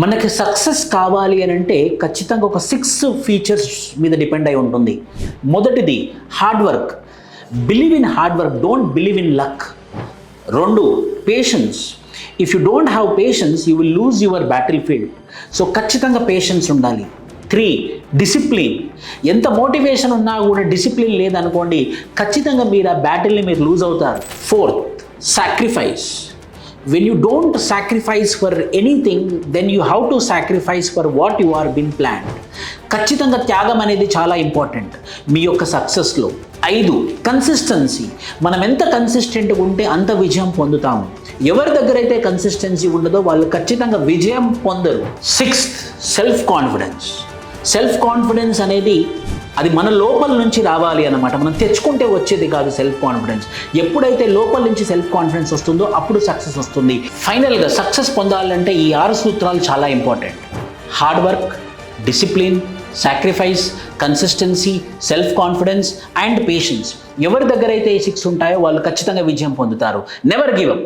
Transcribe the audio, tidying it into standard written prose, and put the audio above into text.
మనకి సక్సెస్ కావాలి అని అంటే ఖచ్చితంగా ఒక 6 ఫీచర్స్ మీద డిపెండ్ అయి ఉంటుంది. మొదటిది hard work. Believe in hard work, don't believe in luck. 2 patience. If you don't have patience you will lose your battle field. So ఖచ్చితంగా పేషెన్స్ ఉండాలి. 3 డిసిప్లిన్. ఎంత మోటివేషన్ ఉన్నా కూడా డిసిప్లిన్ లేదనుకోండి, ఖచ్చితంగా మీరు ఆ బ్యాటిల్ని మీరు లూజ్ అవుతారు. 4 sacrifice. When you don't sacrifice for anything, then you have to sacrifice for what you are been planned. ఖచ్చితంగా త్యాగం అనేది చాలా ఇంపార్టెంట్ మీ యొక్క సక్సెస్లో. 5 కన్సిస్టెన్సీ. మనం ఎంత కన్సిస్టెంట్గా ఉంటే అంత విజయం పొందుతాము. ఎవరి దగ్గర అయితే కన్సిస్టెన్సీ ఉండదో వాళ్ళు ఖచ్చితంగా విజయం పొందరు. 6 సెల్ఫ్ కాన్ఫిడెన్స్. సెల్ఫ్ కాన్ఫిడెన్స్ అనేది అది మన లోపల నుంచి రావాలి అన్నమాట. మనం తెచ్చుకుంటే వచ్చేది కాదు సెల్ఫ్ కాన్ఫిడెన్స్. ఎప్పుడైతే లోపల నుంచి సెల్ఫ్ కాన్ఫిడెన్స్ వస్తుందో అప్పుడు సక్సెస్ వస్తుంది. ఫైనల్గా సక్సెస్ పొందాలంటే ఈ 6 సూత్రాలు చాలా important. Hard work, discipline, sacrifice, consistency, self confidence and patience. ఎవరి దగ్గర అయితే ఈ 6 ఉంటాయో వాళ్ళు ఖచ్చితంగా విజయం పొందుతారు. Never give up.